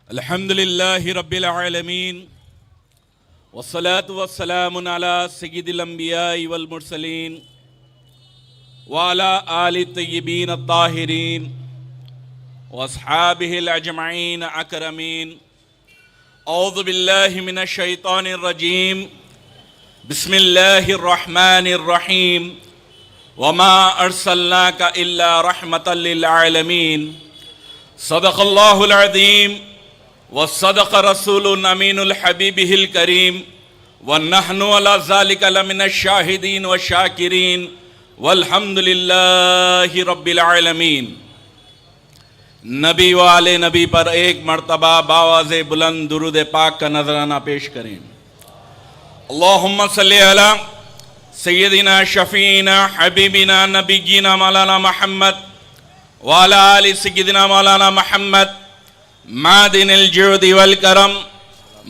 अल्हम्दुलिल्लाहि रब्बिल आलमीन वस्सलातु वस्सलामु अला सय्यिदिल अंबियाइ वल मुरसलीन व अला आलि तय्यिबीन अत्ताहिरीन व अस्हाबिहिल अजमईन अकरमीन। औज़ु बिल्लाहि मिनश शैतानिर रजीम। बिस्मिल्लाहिर रहमानिर रहीम। वमा अर्सलनाका इल्ला रहमतल लिल आलमीन। सदक़ल्लाहुल अज़ीम व सदक़ रसूलुल अमीनुल हबीबिहिल करीम व नहनु अला ज़ालिका लमिनश शाहिदीन व शाकिरीन वल्हम्दुलिल्लाहि रब्बिल आलमीन। नबी वाले नबी पर एक मर्तबा बावाज़े बुलंद दुरूद पाक का नजराना पेश करें। अल्लाहुम्मा सल्लि अला सय्यदिना शफीना हबीबिना नबीना मौलाना मोहम्मद व अला आलि सय्यदिना मौलाना मोहम्मद मादिनिल जुदी वल करम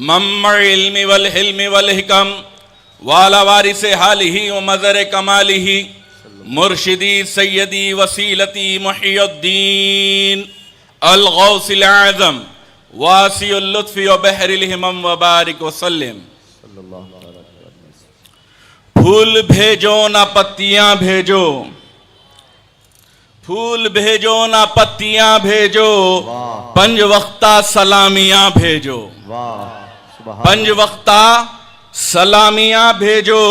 मम्मअ इल्मी वल हिल्मी वल हिकम व अला वारिसे हालिही व मज़र कमालिही मुर्शिदी सय्यदी वसीलती मुहियुद्दीन अल गौसिल आज़म वासिउल लुत्फ़ि व बहरिल हिमम व बारिक वसल्लम। फूल भेजो ना पत्तियां भेजो, फूल भेजो ना पत्तियां भेजो, पंज वक्ता सलामियां भेजो, पंज वक्ता सलामियां भेजो।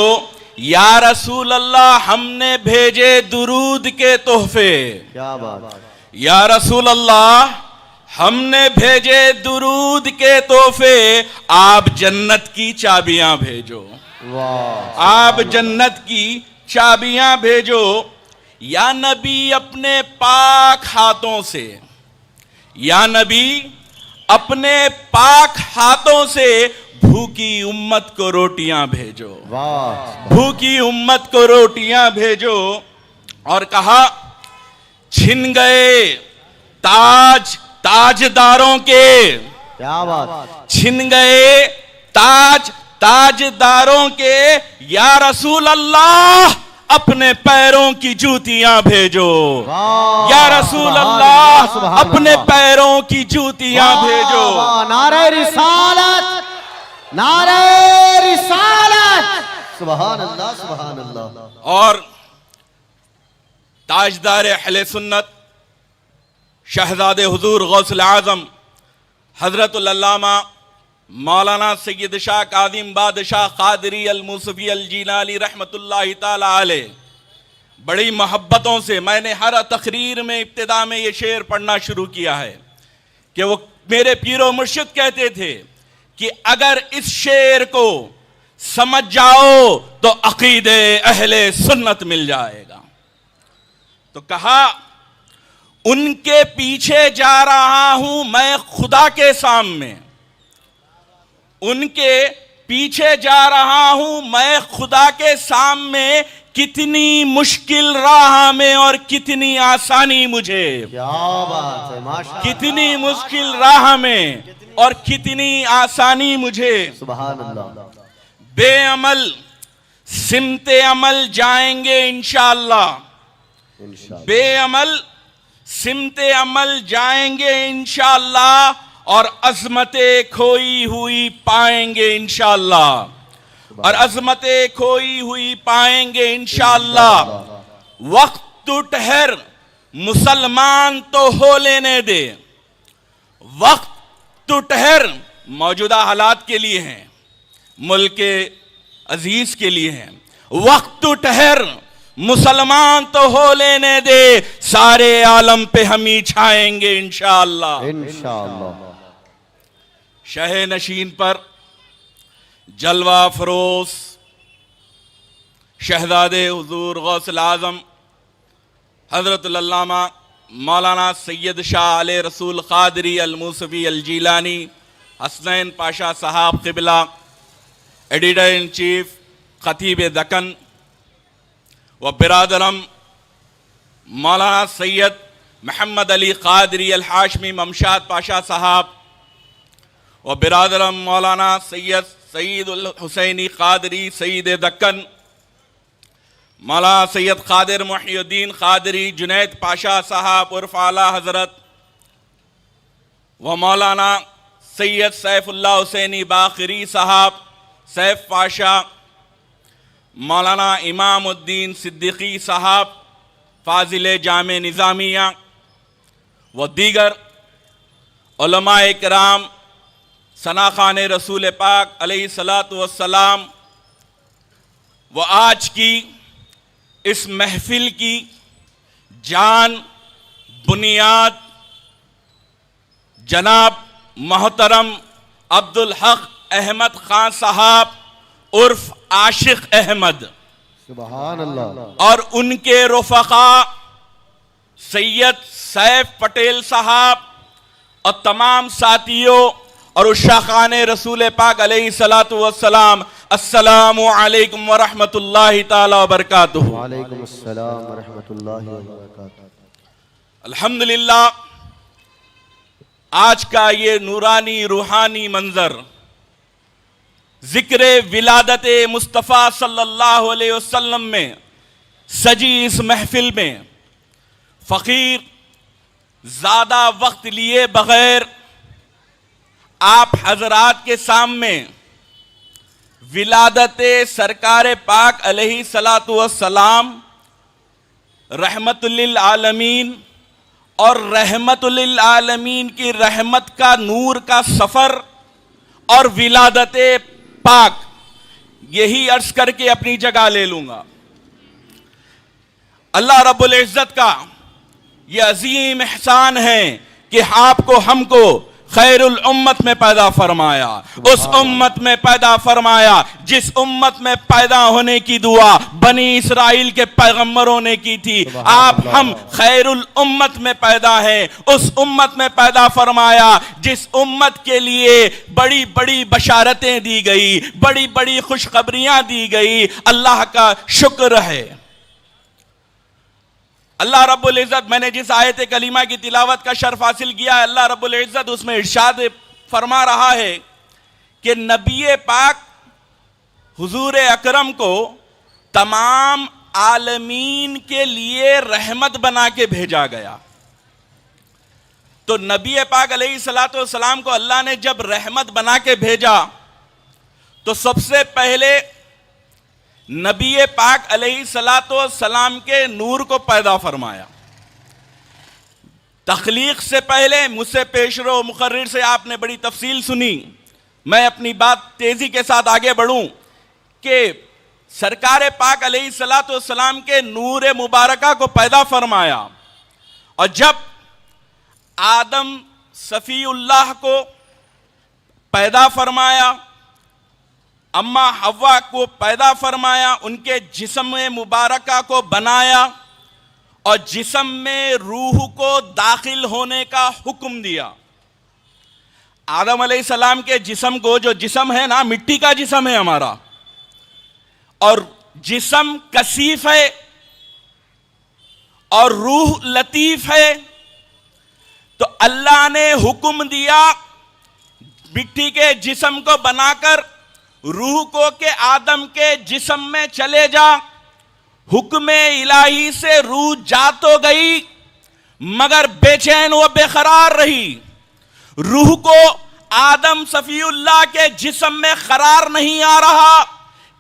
या रसूल अल्लाह हमने भेजे दुरूद के तोहफे। क्या बात। या रसूल अल्लाह हमने भेजे दुरूद के तोहफे, आप जन्नत की चाबियां भेजो, आप जन्नत की चाबियां भेजो। या नबी अपने पाक हाथों से, या नबी अपने पाक हाथों से भूखी उम्मत को रोटियां भेजो, भूखी उम्मत को रोटियां भेजो। और कहा छिन गए ताज ताजदारों के, क्या बात, छिन गए ताज ताजदारों के। या रसूल अल्लाह अपने पैरों की जूतियां भेजो, या रसूल अल्लाह अपने पैरों की जूतियां भेजो। नारे रिसालत, नारे रिसालत, सुभान अल्लाह सुभान अल्लाह। और ताजदार अहले सुन्नत शहजादे हुजूर गौसुल आज़म हजरतुल अल्लामा मौलाना सैयद शाह कादिम बादशाह कादरी अल मूसफी अल जीलानी रहमतुल्लाहि ताला अलैह बड़ी मोहब्बतों से मैंने हर तकरीर में इब्तिदा में ये शेर पढ़ना शुरू किया है कि वो मेरे पीरो मुर्शिद कहते थे कि अगर इस शेर को समझ जाओ तो अकीदे अहले सुन्नत मिल जाएगा। तो कहा उनके पीछे जा रहा हूं मैं खुदा के सामने, उनके पीछे जा रहा हूं मैं खुदा के सामने। कितनी मुश्किल राह में और कितनी आसानी मुझे, क्या बात है माशाअल्लाह। कितनी मुश्किल राह में और कितनी आसानी मुझे, सुभान अल्लाह। बेअमल सिमते अमल जाएंगे इंशाअल्लाह, बेअमल सिमते अमल जाएंगे इंशाअल्लाह और अज़मते खोई हुई पाएंगे इंशाअल्लाह, और अज़मते खोई हुई पाएंगे इंशाअल्लाह। वक्त तो ठहर मुसलमान तो हो लेने दे, वक्त तो ठहर मौजूदा हालात के लिए हैं, मुल्क के अजीज के लिए हैं। वक्त तो ठहर मुसलमान तो हो लेने दे, सारे आलम पे हम ही छाएंगे इंशाअल्लाह, इंशाअल्लाह। शह नशीन पर जलवा फरोज शहजादे हुजूर गौसुल आज़म हजरतुल अल्लामा मौलाना सैयद शाह आले रसूल कादरी अल मूसफी अल जीलानी हसनैन पाशा साहब क़िबला एडिटर इन चीफ खतीब दक्कन व बिरादरम मौलाना सैयद मोहम्मद अली कादरी अल हाशमी ममशाद पाशा साहब व बिरादरम मौलाना सैयद सईद उल हुसैनी कादरी सईद दक्कन मौलाना सैयद कादिर मुहियुद्दीन कादरी जुनैद पाशा साहब उर्फ आला हजरत व मौलाना सैयद सैफुल्लाह हुसैनी बाखरी साहब सैफ पाशा, मौलाना इमामुद्दीन सिद्दीकी साहब फाजिल जामे निज़ामिया व दीगर उलमाए किराम सनाखान रसूल पाक अलैहिस्सलातु वस्सलाम व आज की इस महफिल की जान बुनियाद जनाब मोहतरम अब्दुल हक अहमद खान साहब उर्फ आशिक अहमद सुभान अल्लाह और उनके रुफ़क़ा सैयद सैफ पटेल साहब और तमाम साथियों और उशाखान रसूल पाक अलैहिस्सलातु वस्सलाम, अस्सलामु अलैकुम व रहमतुल्लाहि ताला व बरकातुहू। वालेकुम अस्सलाम व रहमतुल्लाहि व बरकातुहू। अल्हम्दुलिल्लाह, आज का ये नूरानी रूहानी मंजर जिक्र विलादत मुस्तफ़ा सल्लल्लाहु अलैहि वसल्लम में सजी इस महफिल में फ़कीर ज़्यादा वक्त लिए बग़ैर आप हजरात के सामने विलादत सरकार पाक अलैहि सलातु वस्सलाम रहमतुल लिल आलमीन और रहमतुल लिल आलमीन की रहमत का नूर का सफ़र और विलादत पाक, यही अर्ज करके अपनी जगह ले लूंगा। अल्लाह रब्बुल इज़्ज़त का यह अजीम एहसान है कि आपको हमको खैरुल उम्मत में पैदा फरमाया, उस उम्मत में पैदा फरमाया जिस उम्मत में पैदा होने की दुआ बनी इसराइल के पैगंबरों ने की थी। आप हम खैरुल उम्मत में पैदा हैं, उस उम्मत में पैदा फरमाया जिस उम्मत के लिए बड़ी बड़ी बशारतें दी गई, बड़ी बड़ी खुशखबरियां दी गई। अल्लाह का शुक्र है। अल्लाह रब्बुल इज़्ज़त, मैंने जिस आयत कलीमा की तिलावत का शर्फ हासिल किया है, अल्लाह रब्बुल इज़्ज़त उसमें इरशाद फरमा रहा है कि नबी पाक हुजूर अकरम को तमाम आलमीन के लिए रहमत बना के भेजा गया। तो नबी पाक अलैहिस्सलातु वस्सलाम को अल्लाह ने जब रहमत बना के भेजा तो सबसे पहले नबी पाक अलैहिस्सलातु वस्सलाम के नूर को पैदा फरमाया। तख्लीक से पहले मुझसे पेशरो मुकर्रिर से आपने बड़ी तफसील सुनी। मैं अपनी बात तेजी के साथ आगे बढ़ूं कि सरकार पाक अलैहिस्सलातु वस्सलाम के नूर मुबारका को पैदा फरमाया और जब आदम सफ़ीउल्लाह को पैदा फरमाया, अम्मा हव्वा को पैदा फरमाया, उनके जिस्म मुबारका को बनाया और जिस्म में रूह को दाखिल होने का हुक्म दिया। आदम अलैहिस्सलाम के जिस्म को, जो जिस्म है ना, मिट्टी का जिस्म है हमारा और जिस्म कसीफ है और रूह लतीफ है। तो अल्लाह ने हुक्म दिया मिट्टी के जिस्म को बनाकर रूह को के आदम के जिस्म में चले जा। हुक्म इलाही से रूह जा तो गई मगर बेचैन व बेकरार रही। रूह को आदम सफ़ीउल्लाह के जिस्म में करार नहीं आ रहा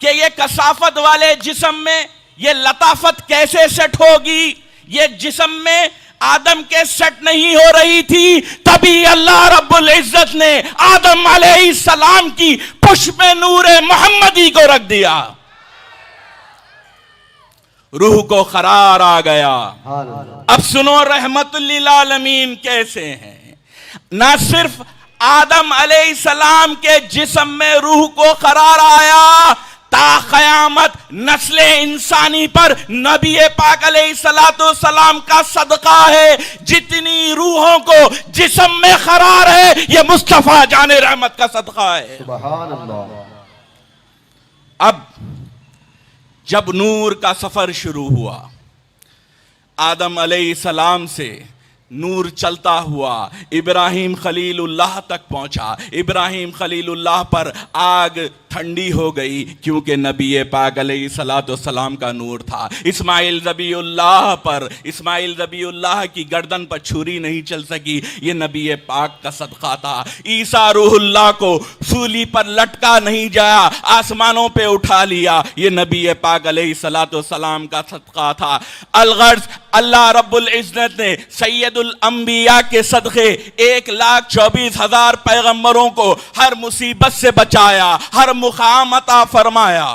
कि ये कसाफत वाले जिस्म में ये लताफत कैसे सेट होगी। ये जिस्म में आदम के सेट नहीं हो रही थी। तभी अल्लाह रब्बुल इज़्ज़त ने आदम अलैहिस्सलाम की पुष्प में नूरे मोहम्मदी को रख दिया। रूह को करार आ गया। अब सुनो रहमतुल लिल आलमीन कैसे हैं। ना सिर्फ आदम अलैहिस्सलाम के जिस्म में रूह को करार आया, ता क़यामत नस्ल इंसानी पर नबी पाक अलैहिस्सलातु वस्सलाम का सदका है। जितनी रूहों को जिस्म में करार है ये मुस्तफा जाने रहमत का सदका है। सुभान अल्लाह। अब जब नूर का सफर शुरू हुआ, आदम अलैहिस्सलाम से नूर चलता हुआ इब्राहिम खलीलुल्लाह तक पहुंचा। इब्राहिम खलीलुल्लाह पर आग ठंडी हो गई, क्योंकि नबी पाक अलैहिस्सलाम का नूर था। इस्माइल ज़बीउल्लाह पर, इस्माइल ज़बीउल्लाह की गर्दन पर छुरी नहीं चल सकी, ये नबी पाक का सदका था। ईसा रूहुल्लाह को सूली पर लटका नहीं जाया, आसमानों पे उठा लिया, ये नबी पाक अलैहिस्सलाम का सदका था। अलगर्ज अल्लाह रब्बुल इज्जत ने सैयदुल अंबिया के सदक़े 1,24,000 पैगंबरों को हर मुसीबत से बचाया, हर मुकाम अता फरमाया।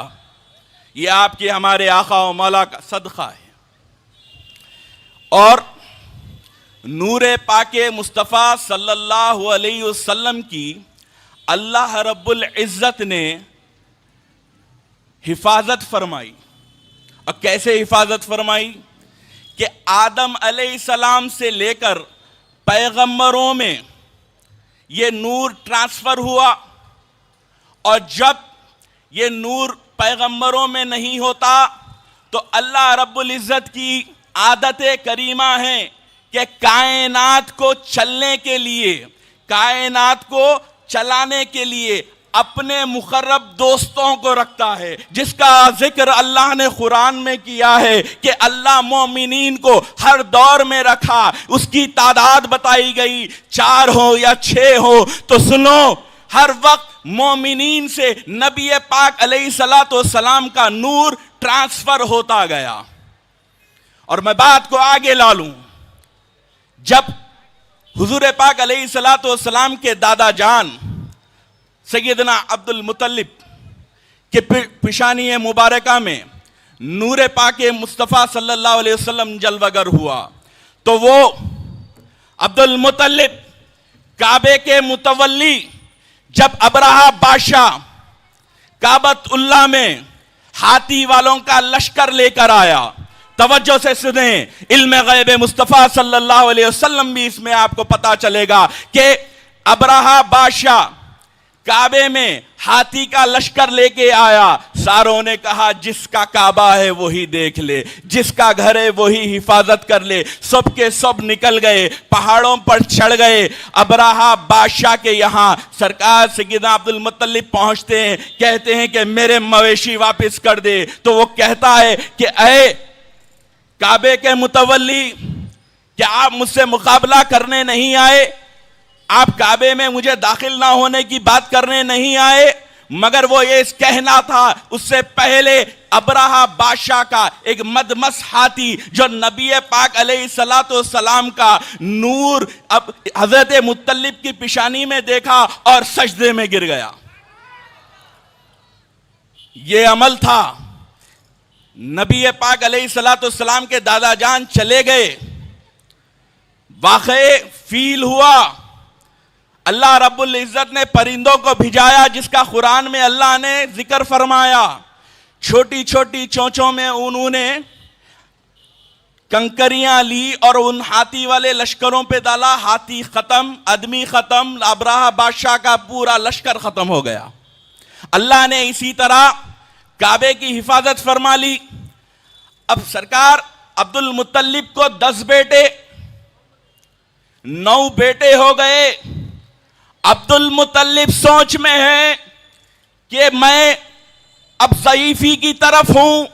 ये आपके हमारे आका व मौला का सदका है। और नूरे पाके मुस्तफ़ा सल्लल्लाहु अलैहि वसल्लम की अल्लाह रब्बुल इज्जत ने हिफाजत फरमाई। और कैसे हिफाजत फरमाई कि आदम अलैहिस्सलाम से लेकर पैगंबरों में ये नूर ट्रांसफर हुआ, और जब ये नूर पैगंबरों में नहीं होता तो अल्लाह रब्बुल इज़्ज़त की आदत करीमा है कि कायनात को चलने के लिए, कायनात को चलाने के लिए अपने मुकर्रब दोस्तों को रखता है, जिसका जिक्र अल्लाह ने कुरान में किया है कि अल्लाह मोमिनीन को हर दौर में रखा। उसकी तादाद बताई गई, 4 हो या 6 हो। तो सुनो, हर वक्त मोमिनीन से नबी पाक अलैहिस्सलाम का नूर ट्रांसफर होता गया। और मैं बात को आगे ला लूं, जब हुजूर पाक अलैहिस्सलाम के दादा जान सैयदना अब्दुल मुत्तलिब के पिशानी मुबारका में नूर पाके मुस्तफ़ा सल्लल्लाहु अलैहि वसल्लम जलवागर हुआ, तो वो अब्दुल मुत्तलिब काबे के मुतवल्ली जब अबराहा बादशाह काबतुल्लाह में हाथी वालों का लश्कर लेकर आया, तवज्जो से सुने, इल्म गैब मुस्तफ़ा सल्लल्लाहु अलैहि वसल्लम भी इसमें आपको पता चलेगा कि अबराहा बादशाह काबे में हाथी का लश्कर लेके आया। सारों ने कहा जिसका काबा है वही देख ले, जिसका घर है वही हिफाजत कर ले। सब के सब निकल गए, पहाड़ों पर चढ़ गए। अबराहा बादशाह के यहाँ सरकार सैयदना अब्दुल मुत्तलिब पहुंचते हैं, कहते हैं कि मेरे मवेशी वापस कर दे। तो वो कहता है कि ऐ काबे के मुतवल्ली, क्या आप मुझसे मुकाबला करने नहीं आए? आप काबे में मुझे दाखिल ना होने की बात करने नहीं आए? मगर वो ये कहना था, उससे पहले अबराहा बादशाह का एक मदमस हाथी जो नबी पाक अलैहिस्सलाम का नूर अब हजरत मुत्तलिब की पिशानी में देखा और सजदे में गिर गया। ये अमल था। नबी पाक अलैहिस्सलाम के दादा जान चले गए, वाक़े फील हुआ। अल्लाह रब्बुल इज़्ज़त ने परिंदों को भिजाया, जिसका कुरान में अल्लाह ने जिक्र फरमाया। छोटी छोटी चोंचों में उन्होंने कंकरियां ली और उन हाथी वाले लश्करों पे डाला। हाथी खत्म, आदमी खत्म, अबराहा बादशाह का पूरा लश्कर खत्म हो गया। अल्लाह ने इसी तरह काबे की हिफाजत फरमा ली। अब सरकार अब्दुल मुत्तलिब को 10 बेटे, 9 बेटे हो गए। अब्दुल मुत्तलिब सोच में है कि मैं अब ज़ईफ़ी की तरफ हूं,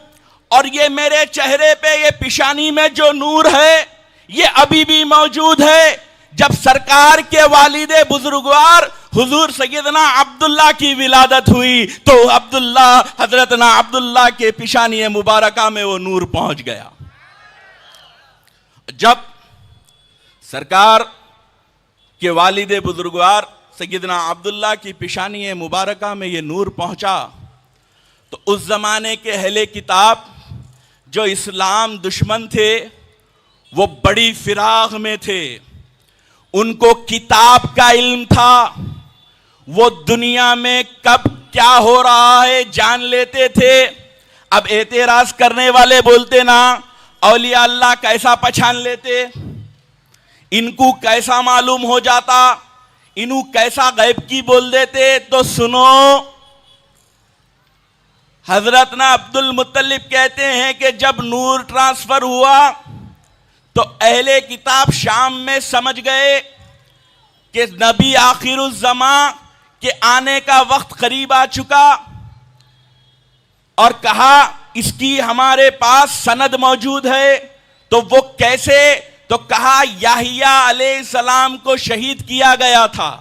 और ये मेरे चेहरे पे, ये पिशानी में जो नूर है ये अभी भी मौजूद है। जब सरकार के वालिदे बुजुर्गवार हुजूर सैयदना अब्दुल्ला की विलादत हुई तो अब्दुल्ला, हजरतना अब्दुल्ला के पिशानी मुबारका में वो नूर पहुंच गया। जब सरकार के वालिदे बुजुर्गवार सैयदना अब्दुल्ला की पिशानी मुबारका में ये नूर पहुंचा, तो उस जमाने के अहले किताब जो इस्लाम दुश्मन थे वो बड़ी फिराग में थे। उनको किताब का इल्म था, वो दुनिया में कब क्या हो रहा है जान लेते थे। अब एतराज करने वाले बोलते ना, औलिया अल्लाह कैसा पहचान लेते, इनको कैसा मालूम हो जाता, इन्हू कैसा गैब की बोल देते। तो सुनो, हजरत ना अब्दुल मुत्तलिब कहते हैं कि जब नूर ट्रांसफर हुआ तो अहले किताब शाम में समझ गए कि नबी आखिरुज़्ज़मा के आने का वक्त करीब आ चुका। और कहा इसकी हमारे पास सनद मौजूद है। तो वो कैसे? तो कहा याहिया अलैहिस्सलाम को शहीद किया गया था,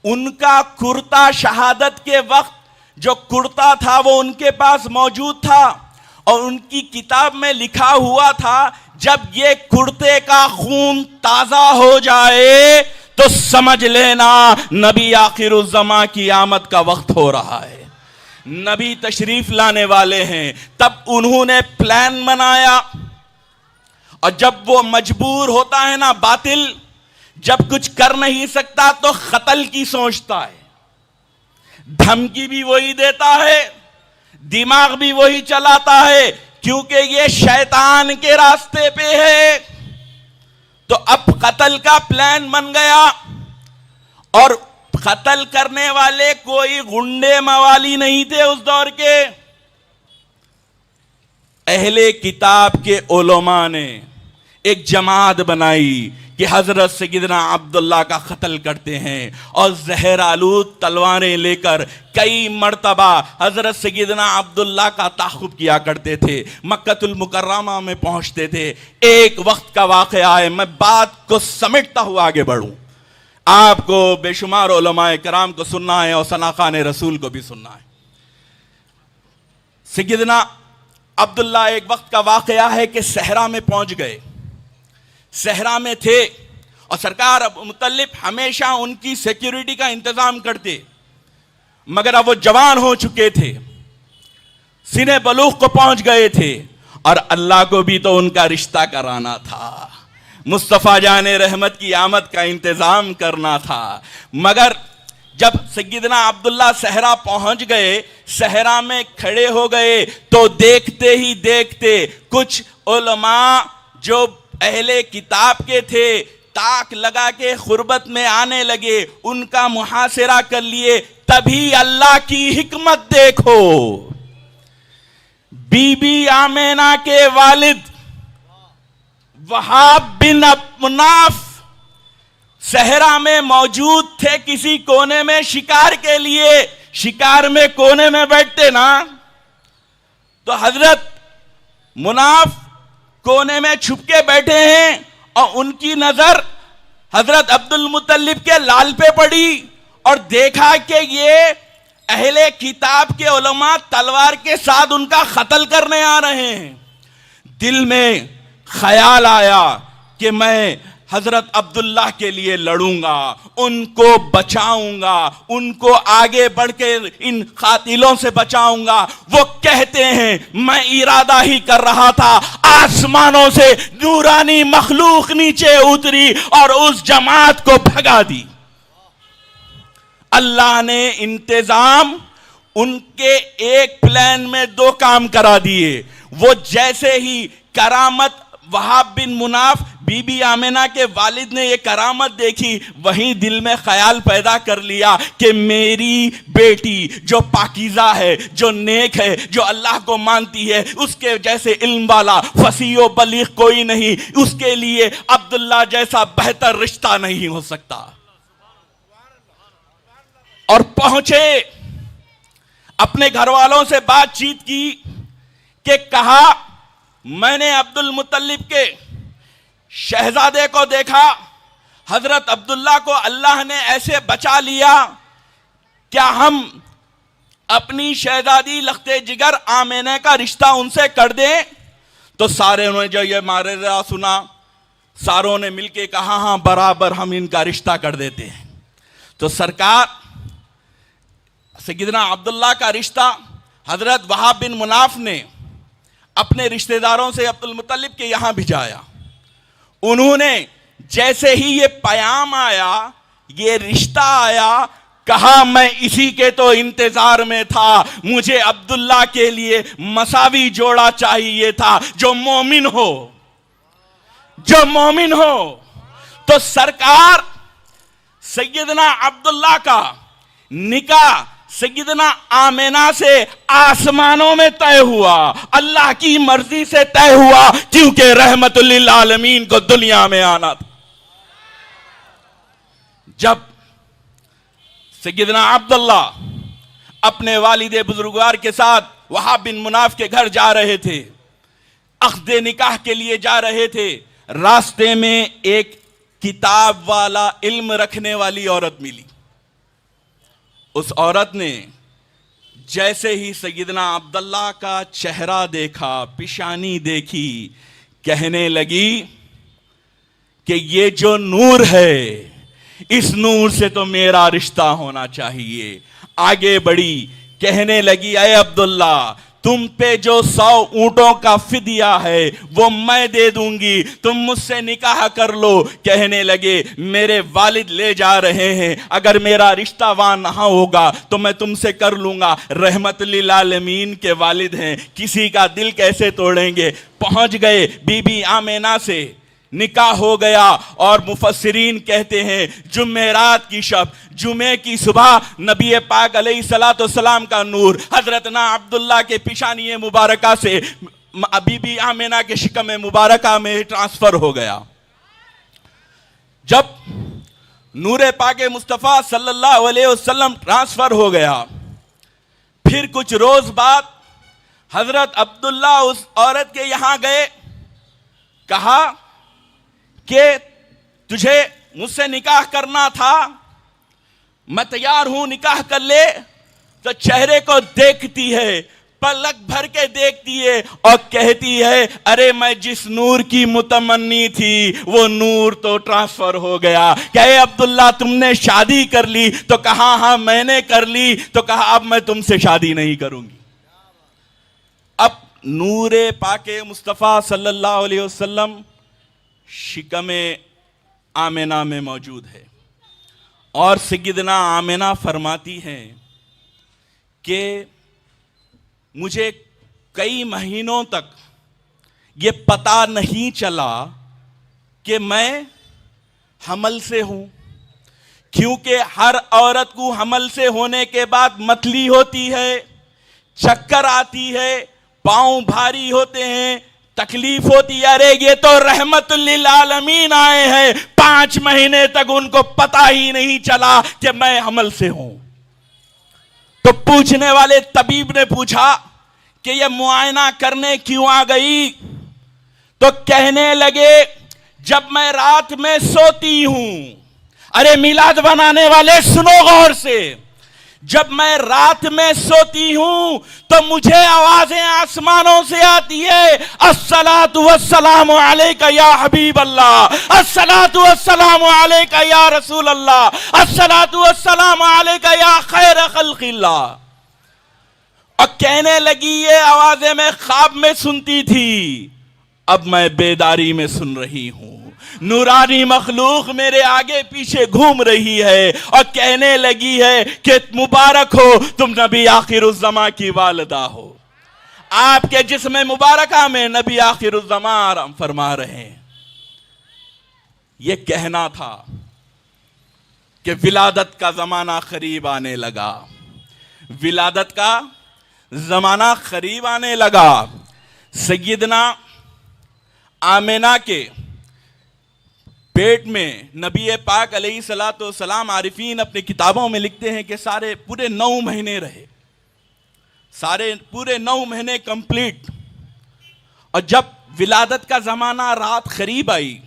उनका कुर्ता शहादत के वक्त जो कुर्ता था वो उनके पास मौजूद था और उनकी किताब में लिखा हुआ था जब ये कुर्ते का खून ताजा हो जाए तो समझ लेना नबी आखिरुज़्ज़मा की आमद का वक्त हो रहा है, नबी तशरीफ लाने वाले हैं। तब उन्होंने प्लान बनाया और जब वो मजबूर होता है ना बातिल, जब कुछ कर नहीं सकता तो कत्ल की सोचता है, धमकी भी वही देता है, दिमाग भी वही चलाता है, क्योंकि ये शैतान के रास्ते पे है। तो अब कत्ल का प्लान बन गया और कत्ल करने वाले कोई गुंडे मवाली नहीं थे उस दौर के। अहले किताब के उलमा ने एक जमात बनाई कि हजरत सैयदना अब्दुल्ला का कत्ल करते हैं और जहर आलूद तलवारें लेकर कई मर्तबा हजरत सैयदना अब्दुल्ला का ताक़ुब किया करते थे, मक्कतुल मुकर्रमा में पहुंचते थे। एक वक्त का वाक़या है, मैं बात को समेटता हुआ आगे बढ़ूं, आपको बेशुमार उलमाए कराम को सुनना है और सनाखान रसूल को भी सुनना है। सैयदना अब्दुल्ला एक वक्त का वाक़या है कि सहरा में पहुंच गए, सहरा में थे और सरकार अबू मुत्तलिब हमेशा उनकी सिक्योरिटी का इंतजाम करते, मगर अब वो जवान हो चुके थे, सीने बलूग को पहुंच गए थे और अल्लाह को भी तो उनका रिश्ता कराना था, मुस्तफ़ा जाने रहमत की आमद का इंतजाम करना था। मगर जब सैयदना अब्दुल्ला सहरा पहुंच गए, सहरा में खड़े हो गए तो देखते ही देखते कुछ उलमा जो अहले किताब के थे ताक लगा के खुर्बत में आने लगे, उनका मुहासिरा कर लिए। तभी अल्लाह की हिकमत देखो, बीबी आमेना के वालिद वहाब बिन मुनाफ सहरा में मौजूद थे, किसी कोने में शिकार के लिए, शिकार में कोने में बैठते ना, तो हजरत मुनाफ कोने में छुपके बैठे हैं और उनकी नजर हजरत अब्दुल मुत्तलिब के लाल पे पड़ी और देखा कि ये अहले किताब के उलमा तलवार के साथ उनका कत्ल करने आ रहे हैं। दिल में ख्याल आया कि मैं हजरत अब्दुल्ला के लिए लड़ूंगा, उनको बचाऊंगा, उनको आगे बढ़कर इन कातिलों से बचाऊंगा। वो कहते हैं मैं इरादा ही कर रहा था, आसमानों से नूरानी मखलूक नीचे उतरी और उस जमात को भगा दी। अल्लाह ने इंतजाम उनके एक प्लान में दो काम करा दिए। वो जैसे ही करामत वहाब बिन मुनाफ बीबी आमेना के वालिद ने ये करामत देखी, वहीं दिल में ख्याल पैदा कर लिया कि मेरी बेटी जो पाकीज़ा है, जो नेक है, जो अल्लाह को मानती है, उसके जैसे इल्म वाला फसीह व बलीग कोई नहीं, उसके लिए अब्दुल्ला जैसा बेहतर रिश्ता नहीं हो सकता। और पहुंचे, अपने घर वालों से बातचीत की कि कहा मैंने अब्दुल मुत्तलिब के शहजादे को देखा, हजरत अब्दुल्ला को अल्लाह ने ऐसे बचा लिया, क्या हम अपनी शहजादी लख्ते जिगर आमेना का रिश्ता उनसे कर दें? तो सारे ने जो ये मारेरा सुना, सारों ने मिलके कहा हाँ बराबर हम इनका रिश्ता कर देते हैं। तो सरकार सैयदना अब्दुल्ला का रिश्ता हजरत वहाब बिन मुनाफ ने अपने रिश्तेदारों से अब्दुल मुत्तलिब के यहां भिजाया। उन्होंने जैसे ही ये पैगाम आया, ये रिश्ता आया, कहा मैं इसी के तो इंतजार में था, मुझे अब्दुल्ला के लिए मसावी जोड़ा चाहिए था जो मोमिन हो, जो मोमिन हो। तो सरकार सैयदना अब्दुल्ला का निकाह सैयदना आमेना से आसमानों में तय हुआ, अल्लाह की मर्जी से तय हुआ, क्योंकि रहमतुल लिल आलमीन को दुनिया में आना था। जब सैयदना अब्दुल्ला अपने वालिद बुजुर्गवार के साथ वहाब बिन मुनाफ के घर जा रहे थे, अक़्द निकाह के लिए जा रहे थे। रास्ते में एक किताब वाला, इल्म रखने वाली औरत मिली। उस औरत ने जैसे ही सैयदना अब्दुल्लाह का चेहरा देखा, पेशानी देखी, कहने लगी कि ये जो नूर है, इस नूर से तो मेरा रिश्ता होना चाहिए। आगे बढ़ी, कहने लगी, अय अब्दुल्ला, तुम पे जो 100 ऊंटों का फिदिया है वो मैं दे दूंगी, तुम मुझसे निकाह कर लो। कहने लगे, मेरे वालिद ले जा रहे हैं, अगर मेरा रिश्ता वहां ना होगा तो मैं तुमसे कर लूंगा। रहमत लिल आलमीन के वालिद हैं, किसी का दिल कैसे तोड़ेंगे। पहुंच गए, बीबी आमेना से निकाह हो गया। और मुफस्सिरीन कहते हैं जुमेरात की शब, जुमे की सुबह, नबी पाक अलैहिस्सलाम का नूर हजरत ना अब्दुल्ला के पिशानी मुबारका से बीबी आमेना के शिकम मुबारका में ट्रांसफर हो गया। जब नूरे पाक मुस्तफ़ा सल्लल्लाहु अलैहि वसल्लम ट्रांसफर हो गया, फिर कुछ रोज बाद हजरत अब्दुल्ला उस औरत के यहां गए, कहा कि तुझे मुझसे निकाह करना था, मैं तैयार हूं, निकाह कर ले। तो चेहरे को देखती है, पलक भर के देखती है और कहती है, अरे मैं जिस नूर की मुतमन्नी थी वो नूर तो ट्रांसफर हो गया। कहे, अब्दुल्ला तुमने शादी कर ली? तो कहा, हाँ मैंने कर ली। तो कहा, अब मैं तुमसे शादी नहीं करूंगी। अब नूरे पाके मुस्तफ़ा सल्लल्लाहु अलैहि वसल्लम शिकमे आमेना में मौजूद है और सैयदना आमेना फरमाती हैं कि मुझे कई महीनों तक ये पता नहीं चला कि मैं हमल से हूं, क्योंकि हर औरत को हमल से होने के बाद मतली होती है, चक्कर आती है, पांव भारी होते हैं, तकलीफ होती है। अरे ये तो रहमतुल्लिल आलमीन आए हैं, 5 महीने तक उनको पता ही नहीं चला कि मैं हमल से हूं। तो पूछने वाले तबीब ने पूछा कि ये मुआयना करने क्यों आ गई? तो कहने लगे, जब मैं रात में सोती हूं, अरे मिलाद बनाने वाले सुनो गौर से, जब मैं रात में सोती हूं तो मुझे आवाजें आसमानों से आती है, अस्सलातु वस्सलामु अलैका या हबीब अल्लाह, अस्सलातु वस्सलामु अलैका या रसूल अल्लाह, अस्सलातु वस्सलामु अलैका या खैर खल्क़िल्लाह। और कहने लगी, ये आवाजें मैं ख्वाब में सुनती थी, अब मैं बेदारी में सुन रही हूं। नूरानी मखलूक मेरे आगे पीछे घूम रही है और कहने लगी है कि मुबारक हो, तुम नबी आखिरुज़्ज़मा की वालिदा हो। आपके जिस्म मुबारका में नबी आखिरुज़्ज़मा आराम फरमा रहे हैं। यह कहना था कि विलादत का जमाना करीब आने लगा, विलादत का जमाना करीब आने लगा। सैयदना आमेना के पेट में नबी पाक अलैहिस्सलाम, आरिफीन अपनी किताबों में लिखते हैं कि सारे पूरे 9 महीने रहे, सारे पूरे 9 महीने कंप्लीट। और जब विलादत का जमाना रात करीब आई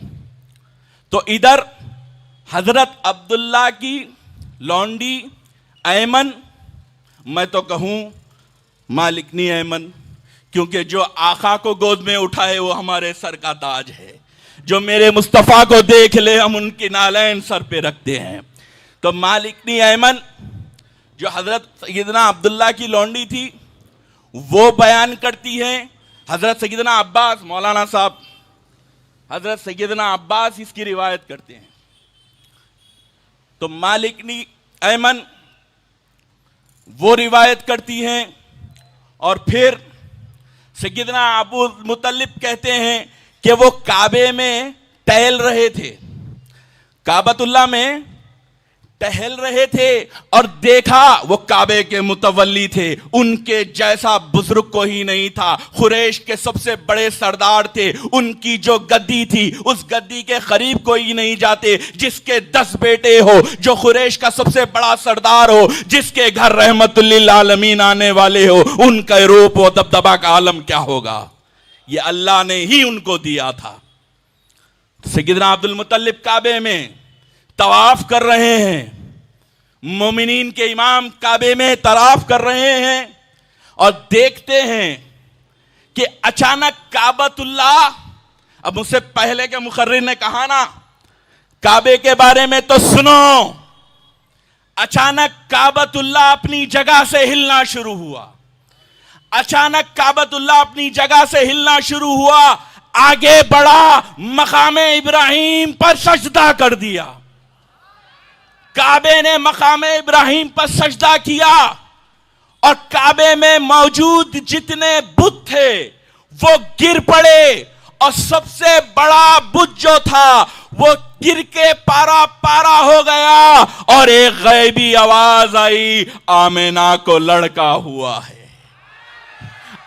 तो इधर हजरत अब्दुल्ला की लौंडी ऐमन, मैं तो कहूं मालिकनी ऐमन, क्योंकि जो आका को गोद में उठाए वो हमारे सर का ताज है, जो मेरे मुस्तफ़ा को देख ले हम उनकी नालैन सर पे रखते हैं। तो मालिकनी ऐमन जो हजरत सैयदना अब्दुल्ला की लौंडी थी, वो बयान करती हैं, हजरत सैयदना अब्बास, मौलाना साहब हजरत सैयदना अब्बास इसकी रिवायत करते हैं। तो मालिकनी ऐमन वो रिवायत करती हैं और फिर सैयदना अबू मुतल्लिब कहते हैं कि वो काबे में टहल रहे थे, काबतुल्लाह में टहल रहे थे और देखा वो काबे के मुतवल्ली थे, उनके जैसा बुजुर्ग कोई नहीं था, कुरैश के सबसे बड़े सरदार थे, उनकी जो गद्दी थी उस गद्दी के करीब कोई नहीं जाते, जिसके 10 बेटे हो, जो कुरैश का सबसे बड़ा सरदार हो, जिसके घर रहमतुल लिल आलमीन आने वाले हो, उनका रूप व दबदबा का आलम क्या होगा? ये अल्लाह ने ही उनको दिया था। सैयदना अब्दुल मुत्तलिब काबे में तवाफ कर रहे हैं, मोमिनीन के इमाम काबे में तवाफ कर रहे हैं और देखते हैं कि अचानक काबतुल्लाह, अब मुझसे पहले के मुखर्रिर ने कहा ना काबे के बारे में तो सुनो, अचानक काबतुल्लाह अपनी जगह से हिलना शुरू हुआ। अचानक काबतुल्लाह अपनी जगह से हिलना शुरू हुआ, आगे बढ़ा, मकामे इब्राहिम पर सजदा कर दिया। काबे ने मकामे इब्राहिम पर सजदा किया और काबे में मौजूद जितने बुत थे वो गिर पड़े और सबसे बड़ा बुत जो था वो गिर के पारा पारा हो गया और एक गैबी आवाज आई, आमिना को लड़का हुआ है,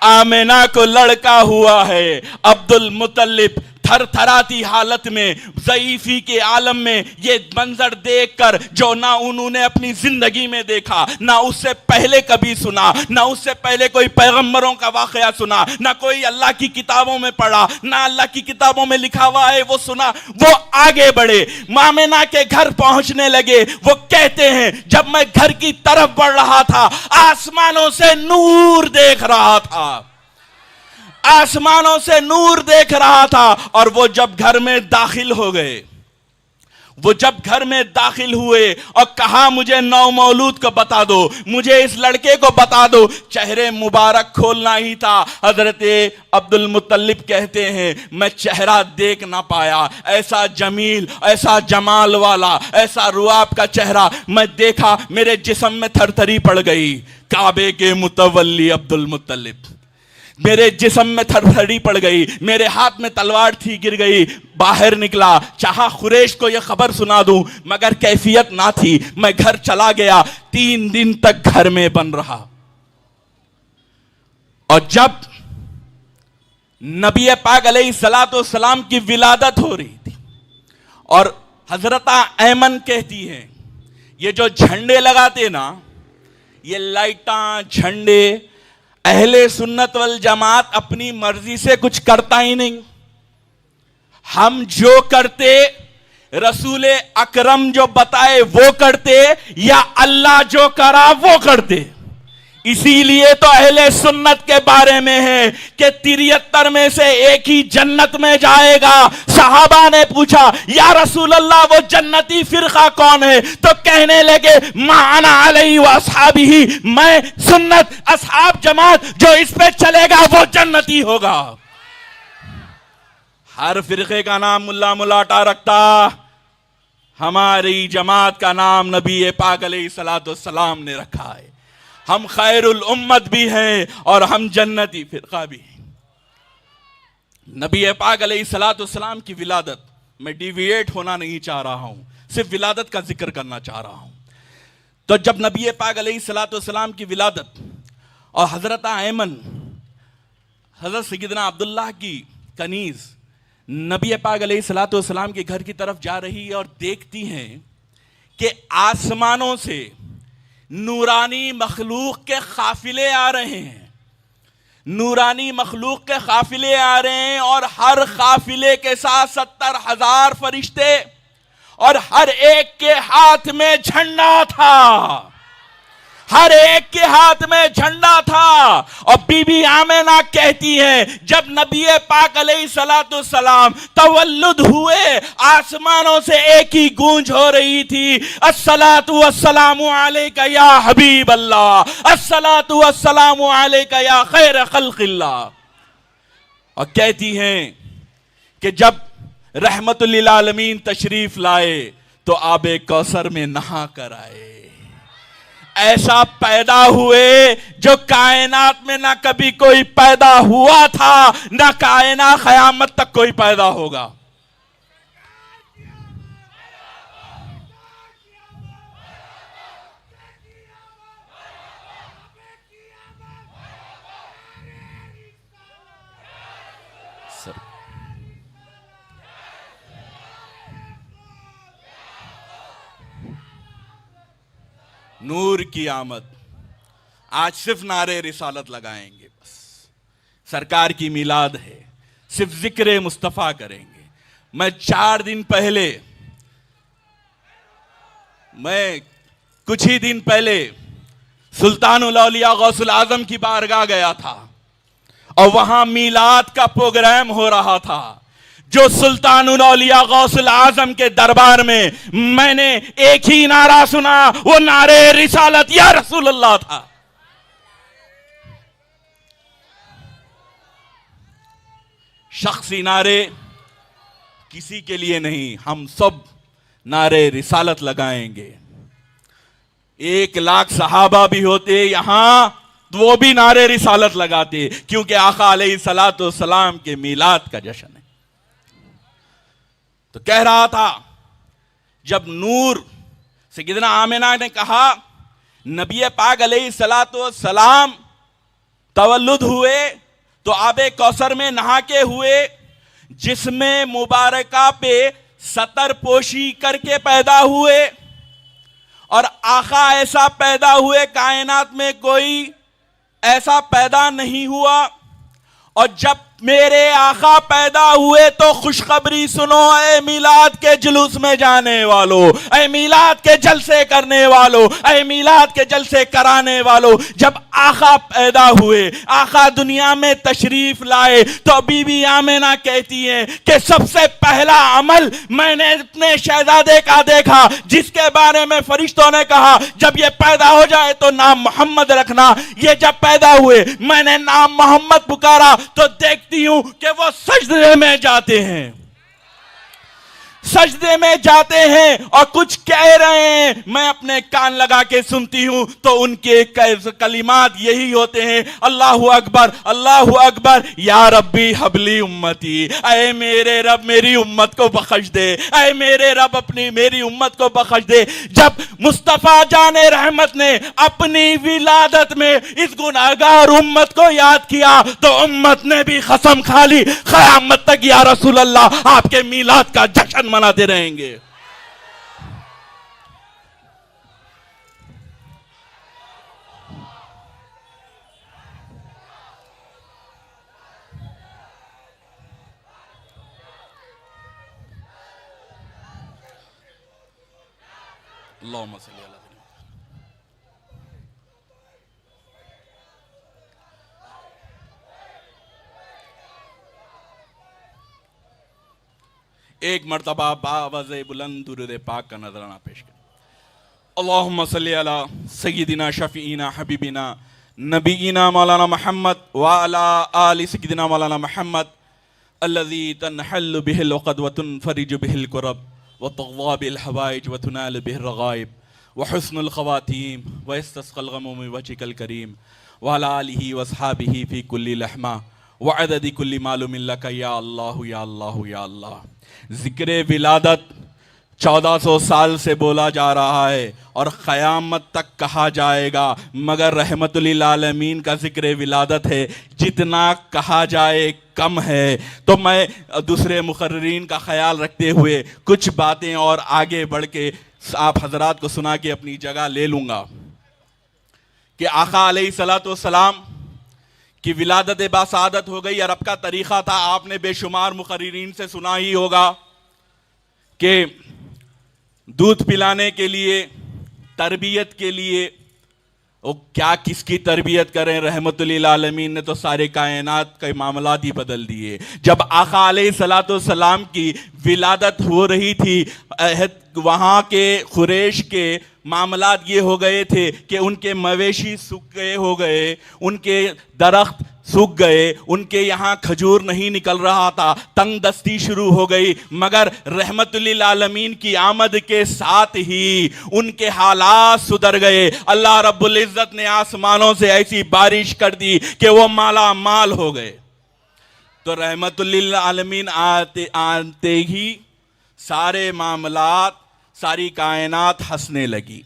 आमिना को लड़का हुआ है। अब्दुल मुत्तलिब थरथराती हालत में, ज़ईफी के आलम में ये मंजर देखकर, जो ना उन्होंने अपनी जिंदगी में देखा, ना उससे पहले कभी सुना, ना उससे पहले कोई पैगंबरों का वाकया सुना, ना कोई अल्लाह की किताबों में पढ़ा, ना अल्लाह की किताबों में लिखा हुआ है वो सुना, वो आगे बढ़े, आमिना के घर पहुंचने लगे। वो कहते हैं जब मैं घर की तरफ बढ़ रहा था, आसमानों से नूर देख रहा था, आसमानों से नूर देख रहा था। और वो जब घर में दाखिल हो गए, वो जब घर में दाखिल हुए और कहा मुझे नौमौलूद को बता दो, मुझे इस लड़के को बता दो, चेहरे मुबारक खोलना ही था। हजरत अब्दुल मुत्तलिब कहते हैं मैं चेहरा देख ना पाया, ऐसा जमील, ऐसा जमाल वाला, ऐसा रुआब का चेहरा मैं देखा, मेरे जिस्म में थरथरी पड़ गई। काबे के मुतवल्ली अब्दुल मुत्तलिब, मेरे जिस्म में थरथरी पड़ गई, मेरे हाथ में तलवार थी, गिर गई, बाहर निकला, चाहा कुरैश को यह खबर सुना दूं, मगर कैफियत ना थी, मैं घर चला गया। 3 दिन तक घर में बन रहा। और जब नबी पाक अलैहिस्सलाम की विलादत हो रही थी और हजरत ऐमन कहती हैं ये जो झंडे लगाते ना, ये लाइटां झंडे, अहले सुन्नत वल जमात अपनी मर्जी से कुछ करता ही नहीं। हम जो करते, रसूल अकरम जो बताए वो करते, या अल्लाह जो करा वो करते। इसीलिए तो अहले सुन्नत के बारे में है कि 73 में से एक ही जन्नत में जाएगा। सहाबा ने पूछा या रसूल अल्लाह वो जन्नती फिरका कौन है? तो कहने लगे माना अलैहि व अस्हाबिही, मैं सुन्नत असहाब जमात जो इस पे चलेगा वो जन्नती होगा। हर फिरके का नाम मुल्ला मुलाटा रखता, हमारी जमात का नाम नबी पाक अलैहिस्सलाम ने रखा है। हम खैरुल उम्मत भी हैं और हम जन्नती फिरका भी हैं। नबी पाक अलैहिस्सलाम की विलादत, मैं डिविएट होना नहीं चाह रहा हूं, सिर्फ विलादत का जिक्र करना चाह रहा हूं। तो जब नबी पाक अलैहिस्सलाम की विलादत और हजरत ऐमन, हजरत सैयदना अब्दुल्लाह की कनीज नबी पाक अलैहिस्सलाम के घर की तरफ जा रही है और देखती हैं कि आसमानों से नूरानी मखलूक के काफिले आ रहे हैं, नूरानी मखलूक के काफिले आ रहे हैं और हर काफिले के साथ 70,000 फरिश्ते और हर एक के हाथ में झंडा था, हर एक के हाथ में झंडा था। और बीबी आमिना कहती है जब नबी पाक अलैहिस्सलाम तवल्लुद हुए, आसमानों से एक ही गूंज हो रही थी, अस्सलातु वस्सलामु अलैका या हबीब अल्लाह, अस्सलातु वस्सलामु अलैका या खैर खल्क़िल्लाह। और कहती हैं कि जब रहमतुल लिल आलमीन तशरीफ लाए तो आबे कौसर में नहा कर आए। ऐसा पैदा हुए जो कायनात में ना कभी कोई पैदा हुआ था, ना कायनात क़यामत तक कोई पैदा होगा। नूर की आमद। आज सिर्फ नारे रिसालत लगाएंगे, बस सरकार की मिलाद है, सिर्फ जिक्र मुस्तफ़ा करेंगे। मैं 4 दिन पहले, मैं कुछ ही दिन पहले सुल्तानुल औलिया गौसुल आजम की बारगाह गया था और वहां मिलाद का प्रोग्राम हो रहा था। जो सुल्तानुल औलिया गौसुल आजम के दरबार में मैंने एक ही नारा सुना, वो नारे रिसालत या रसूल अल्लाह था। शख्सी नारे किसी के लिए नहीं, हम सब नारे रिसालत लगाएंगे। 1 लाख सहाबा भी होते यहां तो वो भी नारे रिसालत लगाते, क्योंकि आका अलैहिस्सलातु वस्सलाम के मीलाद का जश्न है। तो कह रहा था, जब नूर सैयदना आमिना ने कहा नबी पाक अलैहिस्सलातु वस्सलाम तवल्लुद हुए तो आबे कौसर में नहा के हुए, जिसमें मुबारका पे सतर पोशी करके पैदा हुए, और आका ऐसा पैदा हुए कायनात में कोई ऐसा पैदा नहीं हुआ। और जब मेरे आका पैदा हुए तो खुशखबरी सुनो, ऐ मिलाद के जुलूस में जाने वालों, ऐ मिलाद के जलसे करने वालों, ऐ मिलाद के जलसे कराने वालों। जब आका पैदा हुए, आका दुनिया में तशरीफ लाए, तो बीबी आमिना कहती हैं कि सबसे पहला अमल मैंने अपने शहजादे का देखा, जिसके बारे में फरिश्तों ने कहा जब ये पैदा हो जाए तो नाम मोहम्मद रखना। ये जब पैदा हुए मैंने नाम मोहम्मद पुकारा तो देखती हूं कि वो सजदे में जाते हैं, सजदे में जाते हैं और कुछ कह रहे हैं। मैं अपने कान लगा के सुनती हूं तो उनके कलिमात यही होते हैं, अल्लाहु अकबर, अल्लाहु अकबर, या रब्बी हबली उम्मती, ऐ मेरे रब मेरी उम्मत को बख्श दे, ऐ मेरे रब अपनी मेरी उम्मत को बख्श दे। जब मुस्तफा जाने रहमत ने अपनी विलादत में इस गुनाहगार उम्मत को याद किया तो उम्मत ने भी कसम खा ली, क़यामत तक या रसूल अल्लाह आपके मिलाद का जश्न मनाते रहेंगे। अल्लाहुम्मा सल्ली अला एक मर्तबा बावज़े बुलंद दुरूद पाक का नजराना पेश कर। अल्लाहुम्मा सल्ली अला सय्यिदिना शफीना हबीबिना नबीना मौलाना मोहम्मद व अला आलि सय्यिदिना मौलाना मोहम्मद अल्लज़ी तनहल्लु बिहिल उक़द व तुनफ़रिजु बिहिल कुरब व तुग़वा बिल हवाइज व तुनालु बिहिर रग़ाइब व हुस्नुल ख़वातीम व यस्तस्क़ल ग़मू मिन वजहिकल करीम व अला आलिहि व अस्हाबिहि फ़ी कुल्लि लहमा व अददि कुल्लि मालूमिन लका या अल्लाह या अल्लाह या अल्लाह। ज़िक्र विलादत 1400 साल से बोला जा रहा है और क़यामत तक कहा जाएगा, मगर रहमतुल आलमीन का ज़िक्र विलादत है, जितना कहा जाए कम है। तो मैं दूसरे मुक़र्रिरीन का ख्याल रखते हुए कुछ बातें और आगे बढ़ के आप हज़रात को सुना के अपनी जगह ले लूँगा कि आका अलैहिस्सलातु वस्सलाम की विलादत बासादत हो गई। अरब का तरीक़ा था, आपने बेशुमार मुक़र्रिरीन से सुना ही होगा कि दूध पिलाने के लिए, तरबियत के लिए, वो क्या किसकी तरबियत करें, रहमतुल आलमीन ने तो सारे कायनात के मामलात ही बदल दिए। जब आका अलैहिस्सलातु वस्सलाम की विलादत हो रही थी, वहाँ के कुरैश के मामलात ये हो गए थे कि उनके मवेशी सूख गए हो गए, उनके दरख्त सूख गए, उनके यहाँ खजूर नहीं निकल रहा था, तंग दस्ती शुरू हो गई। मगर रहमतुल आलमीन की आमद के साथ ही उनके हालात सुधर गए। अल्लाह रब्बुल इज़्ज़त ने आसमानों से ऐसी बारिश कर दी कि वो माला माल हो गए। तो रहमतुल आलमीन आते ही सारे मामलात, सारी कायनात हंसने लगी।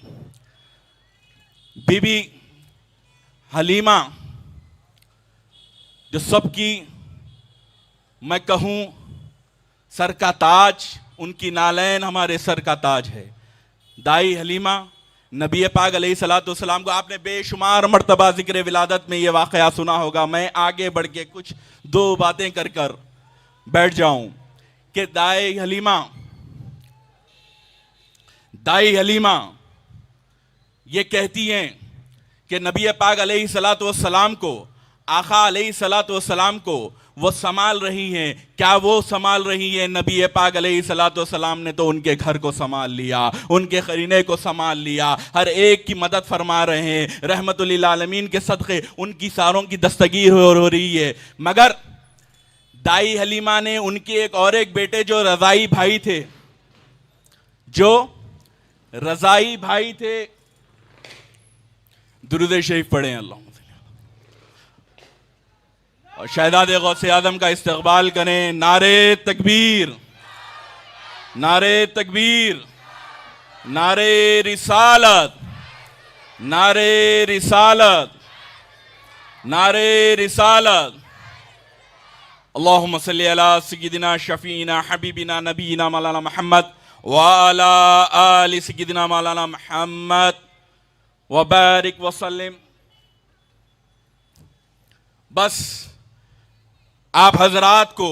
बीबी हलीमा जो सबकी मैं कहूँ सर का ताज, उनकी नालैन हमारे सर का ताज है। दाई हलीमा नबी पाक अलैहिस्सलाम को आपने बेशुमार मर्तबा जिक्र विलादत में ये वाक़या सुना होगा। मैं आगे बढ़ के कुछ दो बातें कर कर बैठ जाऊं कि दाई हलीमा ये कहती हैं कि नबी पाक अलैहिस्सलाम को, आका अलैहिस्सलाम को वो संभाल रही हैं। क्या वो संभाल रही हैं? नबी पाक अलैहिस्सलाम ने तो उनके घर को संभाल लिया, उनके करीने को संभाल लिया, हर एक की मदद फरमा रहे हैं। रहमतुल लिल आलमीन के सदक़े उनकी सारों की दस्तगीर हो रही है। मगर दाई हलीमा ने उनके एक बेटे जो रज़ाई भाई थे, दुरूद शरीफ पढ़ें अल्लाह, और शहजादे गौसे आज़म का इस्तक़बाल करें। नारे तकबीर, नारे तकबीर, नारे रिसालत, नारे रिसालत, नारे रिसालत। अल्लाहुम्मा सल्ली अला सय्यिदिना शफीना हबीबिना नबीना मौलाना मोहम्मद व अला आलि सय्यिदिना मौलाना मोहम्मद व बारिक व सल्लिम। बस आप हजरात को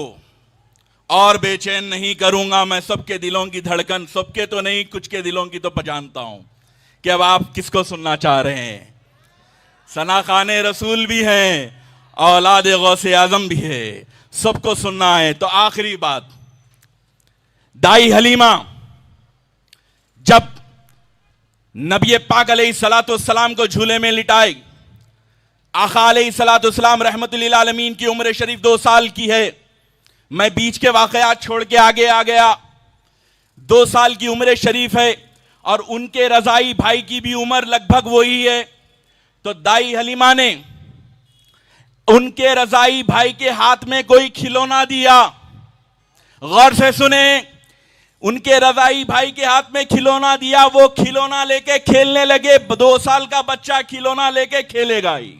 और बेचैन नहीं करूंगा। मैं सबके दिलों की धड़कन, सबके तो नहीं, कुछ के दिलों की तो पहचानता हूं कि अब आप किसको सुनना चाह रहे हैं। सना खाने रसूल भी हैं, औलाद गौसे आजम भी है, सबको सुनना है। तो आखिरी बात, दाई हलीमा जब नबी पाक अलैहिस्सलाम को झूले में लिटाए, आका अलैहिस्सलाम रहमतुल लिल आलमीन की उम्र शरीफ 2 साल की है। मैं बीच के वाकयात छोड़ के आगे आ गया। 2 साल की उम्र शरीफ है और उनके रज़ाई भाई की भी उम्र लगभग वही है। तो दाई हलीमा ने उनके रज़ाई भाई के हाथ में कोई खिलौना दिया। गौर से सुने, उनके रज़ाई भाई के हाथ में खिलौना दिया। वो खिलौना लेके खेलने लगे। 2 साल का बच्चा खिलौना लेके खेलेगा ही।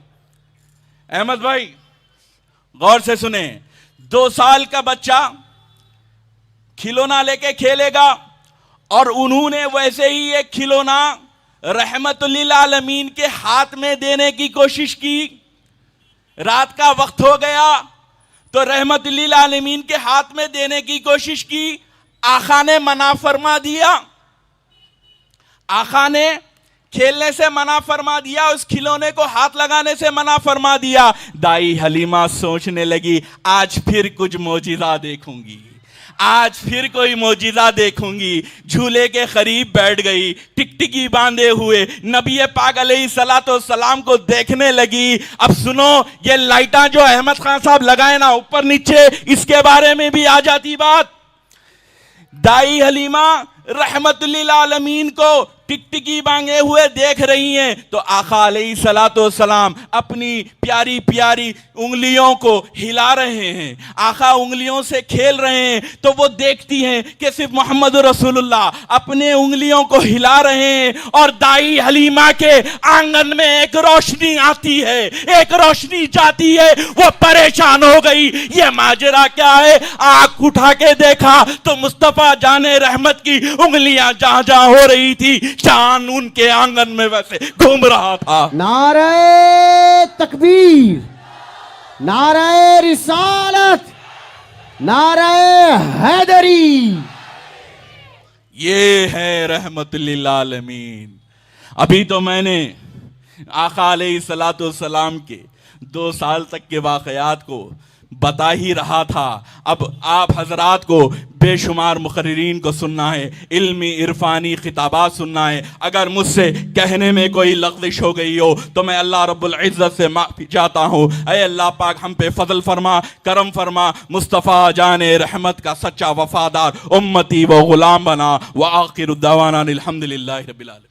अहमद भाई गौर से सुने, 2 साल का बच्चा खिलौना लेके खेलेगा और उन्होंने वैसे ही एक खिलौना रहमतुल लिल आलमीन के हाथ में देने की कोशिश की। रात का वक्त हो गया तो रहमतुल लिल आलमीन के हाथ में देने की कोशिश की। आका ने मना फरमा दिया, आका ने खेलने से मना फरमा दिया, उस खिलौने को हाथ लगाने से मना फरमा दिया। दाई हलीमा सोचने लगी, आज फिर कुछ मौजिज़ा देखूंगी, आज फिर कोई मौजिज़ा देखूंगी। झूले के करीब बैठ गई, टिकटिकी बांधे हुए नबी पाक अलैहिस्सलाम को देखने लगी। अब सुनो, ये लाइटा जो अहमद खान साहब लगाए ना ऊपर नीचे, इसके बारे में भी आ जाती बात। दाई हलीमा रहमतुल लिल आलमीन को टिकटिकी बांधे हुए देख रही हैं तो आका अलैहिस्सलाम अपनी प्यारी प्यारी उंगलियों को हिला रहे हैं, आका उंगलियों से खेल रहे हैं। तो वो देखती हैं कि सिर्फ मोहम्मद रसूलुल्लाह अपने उंगलियों को हिला रहे हैं और दाई हलीमा के आंगन में एक रोशनी आती है, एक रोशनी जाती है। वो परेशान हो गई, ये माजरा क्या है। आंख उठा के देखा तो मुस्तफा जाने रहमत की उंगलियां जहां जहां हो रही थी, चांद उनके आंगन में वैसे घूम रहा था। नारे तकबीर, नारे रिसालत, नारे हैदरी। ये है रहमतुल लिल आलमीन। अभी तो मैंने आका अलैहिस्सलाम के 2 साल तक के वाकयात को बता ही रहा था। अब आप हजरात को बेशुमार मुकर्रिरीन को सुनना है, इल्मी इरफानी खिताबात सुनना है। अगर मुझसे कहने में कोई लग़ज़िश हो गई हो तो मैं अल्लाह रब्बुल इज़्ज़त से माफ़ी चाहता हूँ। ऐ अल्लाह पाक हम पे फजल फरमा, करम फरमा, मुस्तफ़ा जाने रहमत का सच्चा वफादार उम्मती व ग़ुलाम बना। व आखिरु दवाना अनिल हम्दुलिल्लाहि रब्बिल आलमीन।